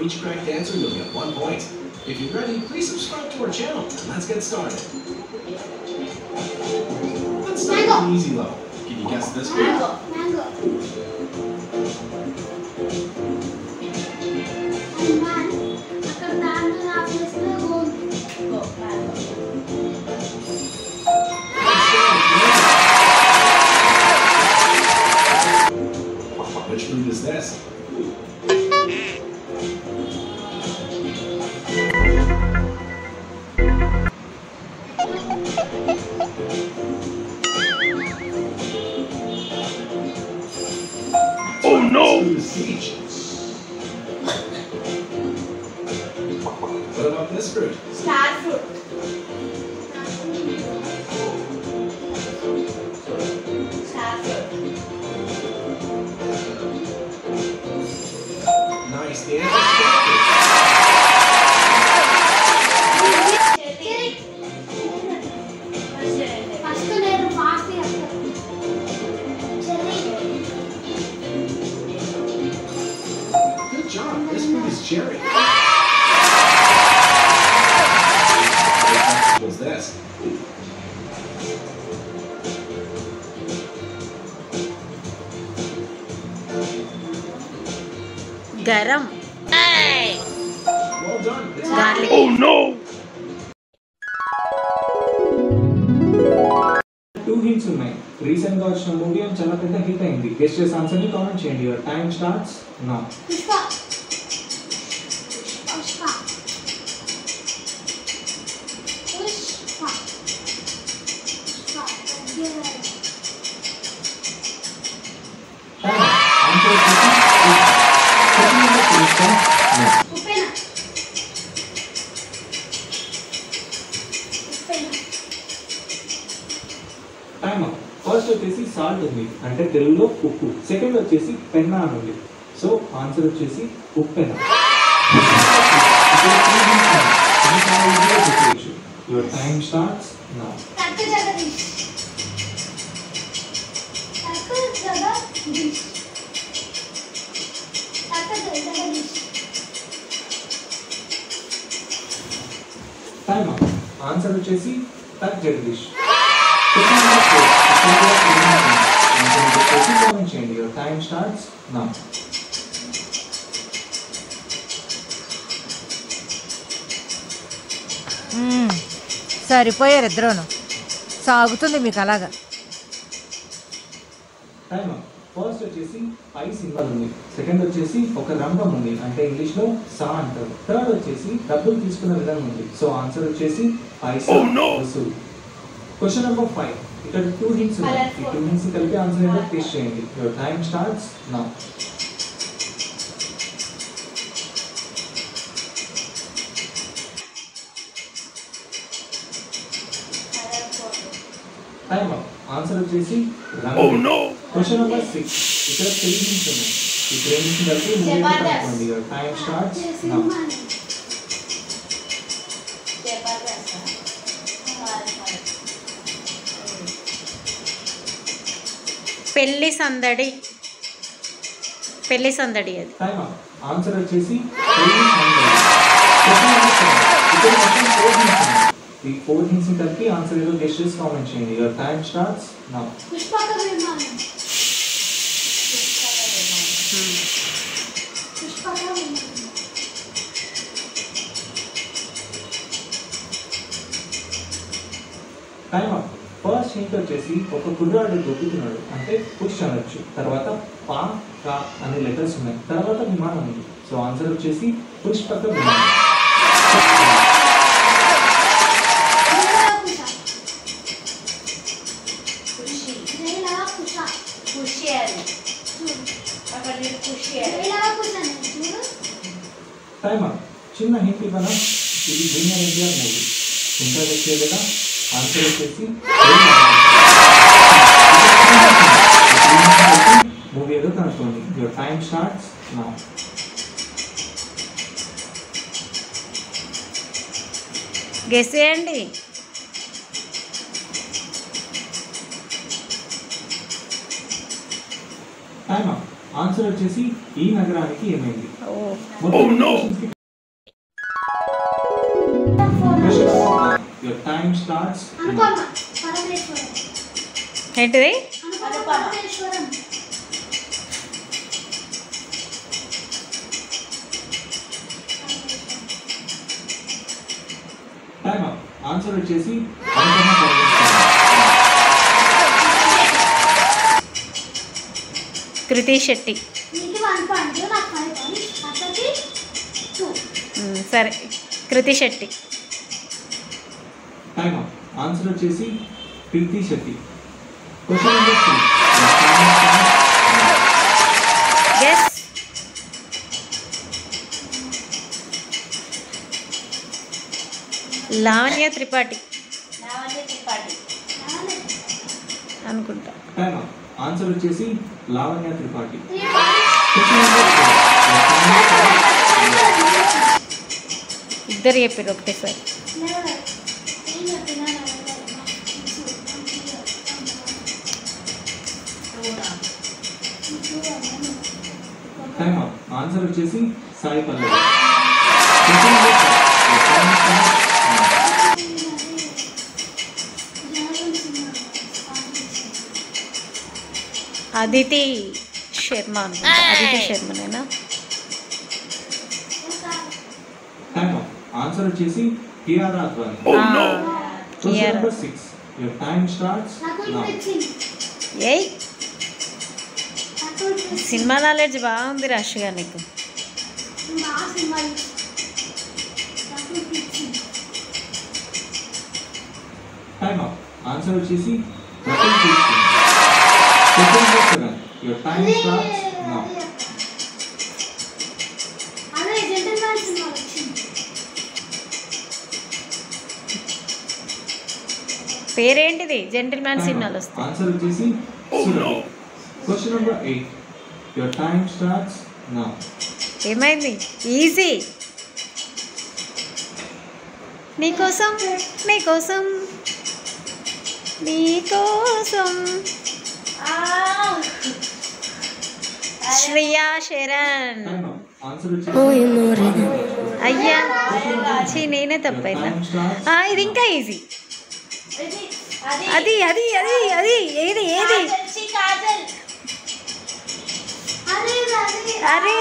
each correct answer, you'll get 1 point. If you're ready, please subscribe to our channel, and let's get started. Let's start with an easy level. Can you guess this one? Mango. Which fruit is this? Oh no! This fruit is peach. What about this fruit? Star fruit. Star fruit. Nice. The answer is strawberry. Good job. This fruit is cherry. What was this? Garam. Well done. It's Garlic. Oh no! 2 hints ఉన్నాయి. Recent గా వచ్చిన movie అని చాలా పెద్ద hit అయింది. Guest చేసే answer ని comment చేయండి. Your time starts now. Pushpa. Answer Upena. Time first వచ్చేసి సాల్ట్ ఉంది అంటే తెలుగులో ఉప్పు. సెకండ్ వచ్చేసి పెన్నా అని ఉంది. సో ఆన్సర్ వచ్చేసి Uppena. Your time starts now. Takku Jagadish. Takku Jagadish. Takku Jagadish. Time answer వచ్చేసి తక్ జగదీష్. కామెంట్ చేయండి. Your time starts now. సరిపోయారు ఇద్దరును. సాగుతుంది మీకు అలాగా. టైం ఫస్ట్ వచ్చేసి పై సింబల్ ఉంది. సెకండ్ వచ్చేసి ఒక రంగం ఉంది అంటే ఇంగ్లీష్ లో సా అంటారు. థర్డ్ వచ్చేసి డబ్బులు తీసుకునే విధంగా ఉంది. సో ఆన్సర్ వచ్చేసి పైసా వసూలు. Question number 5. ఇక్కడ 2 hints ఉన్నాయి. ఈ 2 hints కలిపి ఆన్సర్ ఏంటో టెస్ట్ చేయండి. Your time starts now. Time answer వచ్చేసి Oh no! Question number 6. ఇక్కడ 3 hints ఉన్నాయి. ఈ 3 hints కలిపి మూవీ కనుక్కోండి. Your time starts now. పెళ్లి సందడి. పెళ్లి సందడి అది. టైం ఆన్సర్ వచ్చేసి పెళ్లి సందడి. Question number 7. ఇక్కడ మొత్తం 4 hints ఉన్నాయి. ఈ 4 hints కలిపి ఆన్సర్ ఏదో గెస్ట్ చేసి కామెంట్ చేయండి. Your time starts now. Pushpaka Vimanam. Pushpaka Vimanam. Time first hint వచ్చేసి ఒక కుర్రాడు దొక్కుతున్నాడు అంటే పుష్ అనొచ్చు. తర్వాత పా కా అనే లెటర్స్ ఉన్నాయి. తర్వాత విమానం ఉంది. సో ఆన్సర్ వచ్చేసి పుష్పక విమానం. టైం చిన్న హింట్ ఇవ్వనా? ఇది జూనియర్ ఎన్టీఆర్ మూవీ. ఇంటర్ వచ్చే కదా ఆన్సర్ వచ్చేసి మూవీ ఏదో కనుక్కోండి. Your time starts now. Guess చేయండి. టైం ఆన్సర్ వచ్చేసి ఈ నగరానికి ఏమైంది? ఓ your time starts. Anupama Parameswaran. ఏంటిది? Anupama Parameswaran. Time up. Answer వచ్చేసి అనుపమ పరమేశ్వరం. కృతి శెట్టి. నీకు 1 పాయింట్, నాకు 5 పాయింట్స్, అతనికి 2. సరే Kriti Shetty. Time up. Answer వచ్చేసి Keerthy Shetty. Question number 3. Guess. Lavanya Tripathi అనుకుంటా. Time up. ఆన్సర్ వచ్చేసి Lavanya Tripathi. 3 points. Question number 4. ఇద్దరు చెప్పారు ఒకటేసారి. ఏం చెప్పినా టైం అప్. ఆన్సర్ వచ్చేసి సాయి పల్లవి. Question number 5. అదితి శర్మ అనుకుంటా. అదితి శర్మనేనా? Time up. ఆన్సర్ వచ్చేసి Kiara Advani. Question Kiara. Number 6. Your time starts నాకు నౌ. ఇచ్చింది. ఏయ్ నాకు ఇచ్చింది. సినిమా నాలెడ్జ్ బాగుంది రష్గా నీకు. మా సినిమా నాకు ఇచ్చింది. Time up. ఆన్సర్ వచ్చేసి Rakul Preet Singh. Question number 7. Your time starts now. అదే జెంటిల్మెన్ సినిమా వచ్చింది. పేరేంటిది? జెంటిల్మ్యాన్ సినిమాలు వస్తాయి. ఆన్సర్ వచ్చేసి Surabhi. Question number 8. Your time starts now. ఏమైంది? Easy. Neekosam Neekosam Neekosam Shriya Saran. Time up. Answer వచ్చేసి అయ్యా ఛీ, నేనే తప్పైందా? ఇది ఇంకా ఈజీ. అది అది అది అది ఏది ఏది? అరే అరే అరే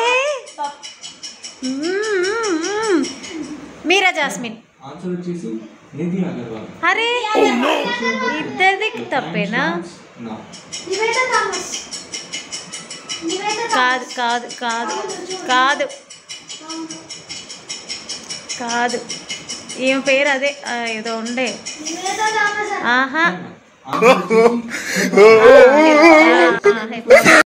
మీరా జాస్మిన్. ఆన్సర్ వచ్చేసి నిధి అగర్వాల్. అరే ఇద్దరిది తప్పేనా? నౌ. నివేద థామస్. నివేద కాదు కాదు కాదు కాదు కాదు. ఈమె పేరు అదే ఏదో ఉండే. నివేద థామస్. ఆహా ఆన్సర్ వచ్చేసి